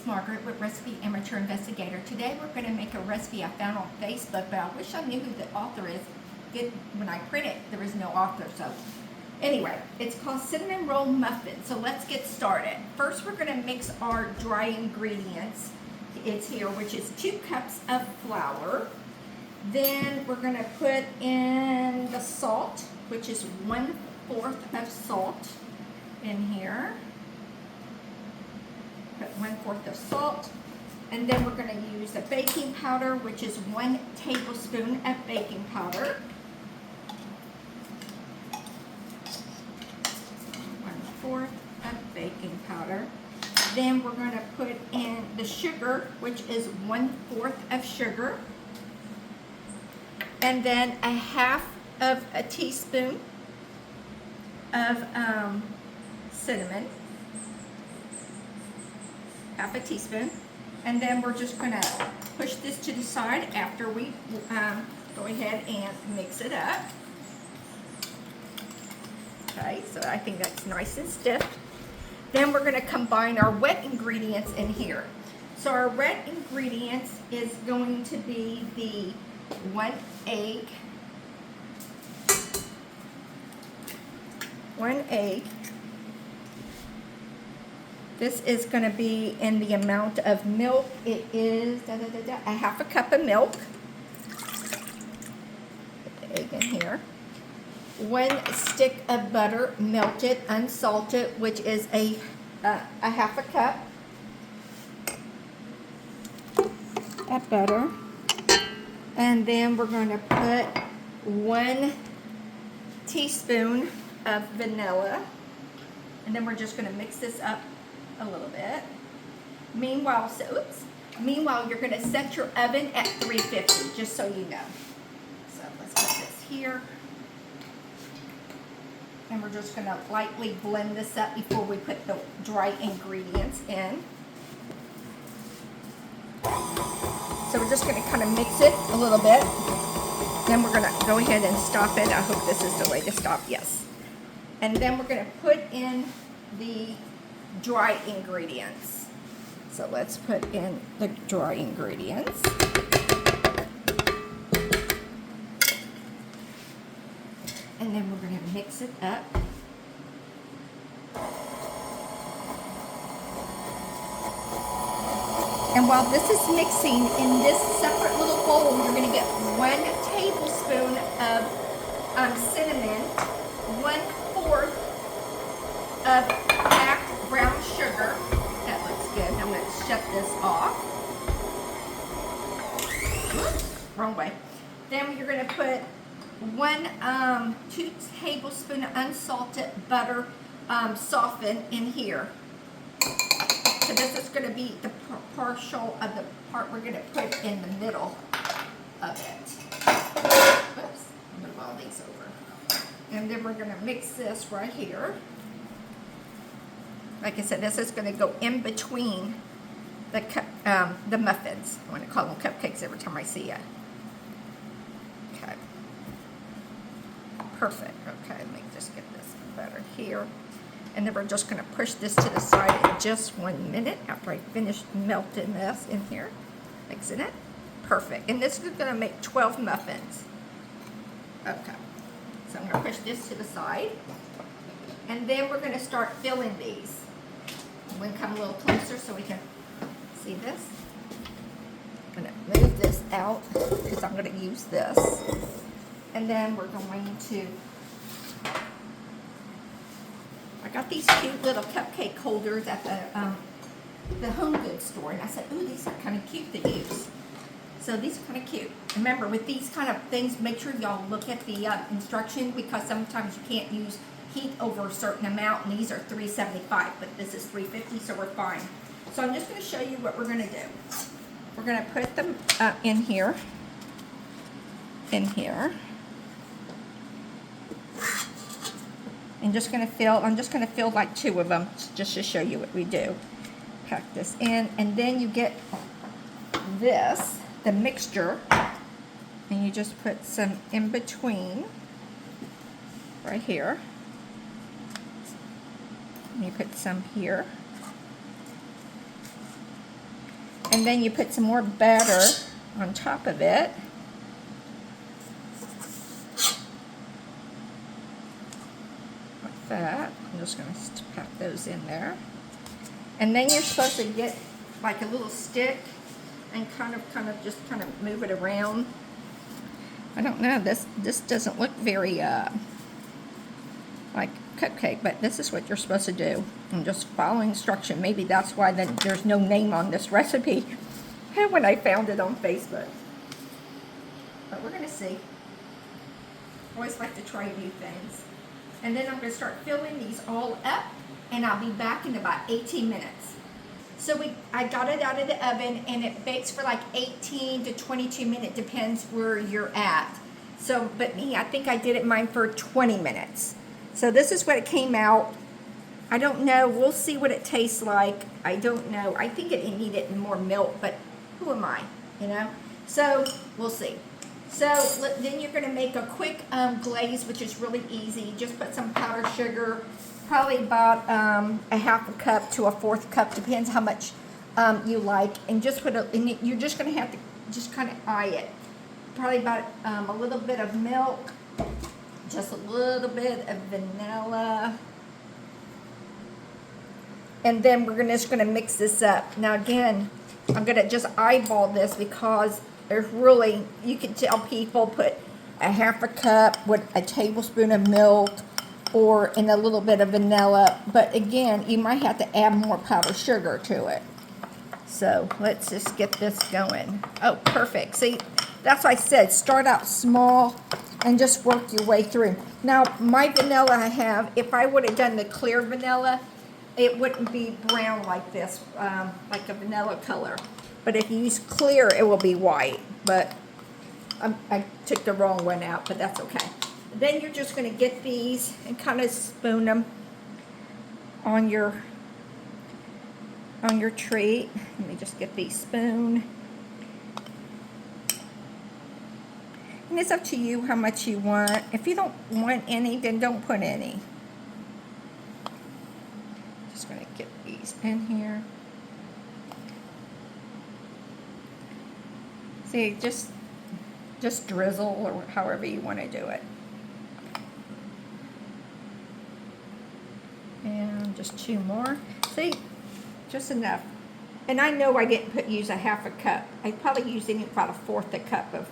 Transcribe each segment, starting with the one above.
Margaret with Recipe Amateur Investigator. Today we're going to make a recipe I found on Facebook, but I wish I knew who the author is. When I print it, there is no author. So anyway, it's called Cinnamon Roll Muffin. So let's get started. First we're going to mix our dry ingredients. It's here, which is 2 cups of flour. Then we're going to put in the salt, which is 1/4 of salt in here. Put 1/4 of salt, and then we're going to use the baking powder, which is 1 tablespoon of baking powder. 1/4 of baking powder. Then we're going to put in the sugar, which is 1/4 of sugar, and then 1/2 of a teaspoon of cinnamon. 1/2 a teaspoon, and then we're just going to push this to the side after we go ahead and mix it up. Okay, so I think that's nice and stiff. Then we're going to combine our wet ingredients in here. So our wet ingredients is going to be the 1 egg, 1 egg. This is going to be in the amount of milk. It is 1/2 a cup of milk. Put the egg in here. 1 stick of butter, melted, unsalted, which is a 1/2 a cup of butter. And then we're going to put 1 teaspoon of vanilla. And then we're just going to mix this up a little bit. Meanwhile, you're going to set your oven at 350, just so you know. So let's put this here. And we're just going to lightly blend this up before we put the dry ingredients in. So we're just going to kind of mix it a little bit. Then we're going to go ahead and stop it. I hope this is the way to stop. Yes. And then we're going to put in the dry ingredients. So let's put in the dry ingredients. And then we're going to mix it up. And while this is mixing, in this separate little bowl, you're going to get 1 tablespoon of cinnamon, 1/4 of cracked brown sugar. That looks good. I'm going to shut this off. Oops, wrong way. Then you're going to put 2 tablespoons of unsalted butter softened in here. So this is going to be the partial of the part we're going to put in the middle of it. Oops, I'm going to roll these over. And then we're going to mix this right here. Like I said, this is going to go in between the muffins. I want to call them cupcakes every time I see it. Okay. Perfect. Okay, let me just get this better here. And then we're just going to push this to the side in just 1 minute after I finish melting this in here. Mixing it. Perfect. And this is going to make 12 muffins. Okay. So I'm going to push this to the side. And then we're going to start filling these. I'm going to come a little closer so we can see this. I'm going to move this out because I'm going to use this. And then we're going to, I got these cute little cupcake holders at the home goods store. And I said, ooh, these are kind of cute to use. So these are kind of cute. Remember, with these kind of things, make sure y'all look at the instruction, because sometimes you can't use heat over a certain amount, and these are 375, but this is 350, so we're fine. So I'm just going to show you what we're going to do. We're going to put them in here. And just going to fill, I'm just going to fill like 2 of them just to show you what we do. Pack this in, and then you get this, the mixture, and you just put some in between right here. And you put some here. And then you put some more batter on top of it. Like that. I'm just going to pack those in there. And then you're supposed to get like a little stick and kind of just move it around. I don't know, this doesn't look very like cupcake, but this is what you're supposed to do. I'm just following instruction. Maybe that's why there's no name on this recipe when I found it on Facebook. But we're gonna see. Always like to try new things. And then I'm gonna start filling these all up, and I'll be back in about 18 minutes. So I got it out of the oven, and it bakes for like 18 to 22 minutes, depends where you're at. So, but me, I think I did mine for 20 minutes. So this is what it came out. I don't know, we'll see what it tastes like. I don't know, I think it needed more milk, but who am I, you know? So, we'll see. So, then you're gonna make a quick glaze, which is really easy. Just put some powdered sugar, probably about a half a cup to a fourth cup, depends how much you like, and just put and you're just gonna have to just kind of eye it. Probably about a little bit of milk, just a little bit of vanilla, and then we're just gonna mix this up. Now again, I'm gonna just eyeball this because there's really, you can tell people put a half a cup with a tablespoon of milk, or in a little bit of vanilla, but again, you might have to add more powdered sugar to it. So let's just get this going. Oh, perfect. See, that's what I said, start out small and just work your way through. Now, my vanilla I have, if I would have done the clear vanilla, it wouldn't be brown like this, like a vanilla color. But if you use clear, it will be white. But I took the wrong one out, but that's okay. Then you're just going to get these and kind of spoon them on your treat. Let me just get these spoon. And it's up to you how much you want. If you don't want any, then don't put any. Just going to get these in here. See, just drizzle or however you want to do it. And just 2 more. See, just enough. And I know I didn't use a half a cup. I probably used about a fourth a cup of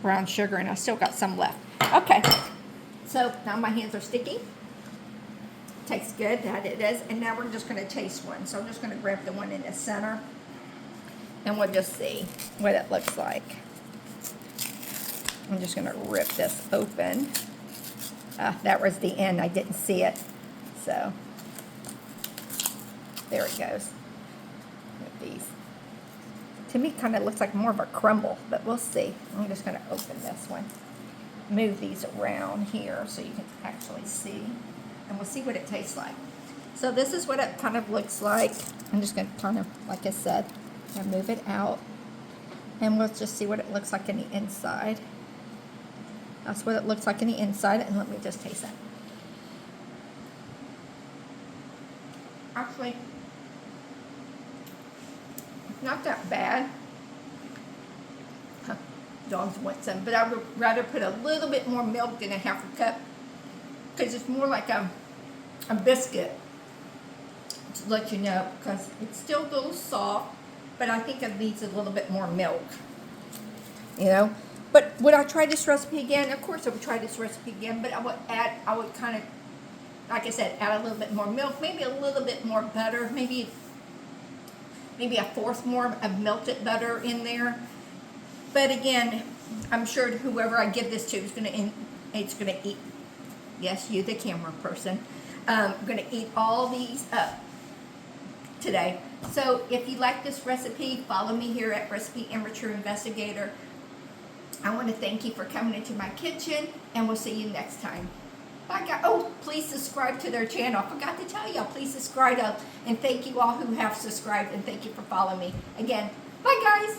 brown sugar, and I still got some left. Okay, so now my hands are sticky. Tastes good, that it is. And now we're just going to taste one. So I'm just going to grab the one in the center, and we'll just see what it looks like. I'm just going to rip this open. That was the end. I didn't see it. So, there it goes. With these. To me, kind of looks like more of a crumble, but we'll see. I'm just going to open this one. Move these around here so you can actually see. And we'll see what it tastes like. So this is what it kind of looks like. I'm just going to kind of, like I said, move it out. And we'll just see what it looks like in the inside. That's what it looks like in the inside, and let me just taste it. Actually, it's not that bad. Dogs want some, but I would rather put a little bit more milk than a half a cup, because it's more like a biscuit, to let you know, because it's still a little soft, but I think it needs a little bit more milk, you know. But would I try this recipe again? Of course I would try this recipe again, but I would kind of, like I said, add a little bit more milk, maybe a little bit more butter, maybe a fourth more of melted butter in there. But again, I'm sure whoever I give this to is it's gonna eat, yes, you the camera person, gonna eat all these up today. So if you like this recipe, follow me here at Recipe Amateur Investigator. I want to thank you for coming into my kitchen, and we'll see you next time. Bye, guys. Oh, please subscribe to their channel. I forgot to tell y'all, please subscribe, and thank you all who have subscribed, and thank you for following me. Again, bye, guys.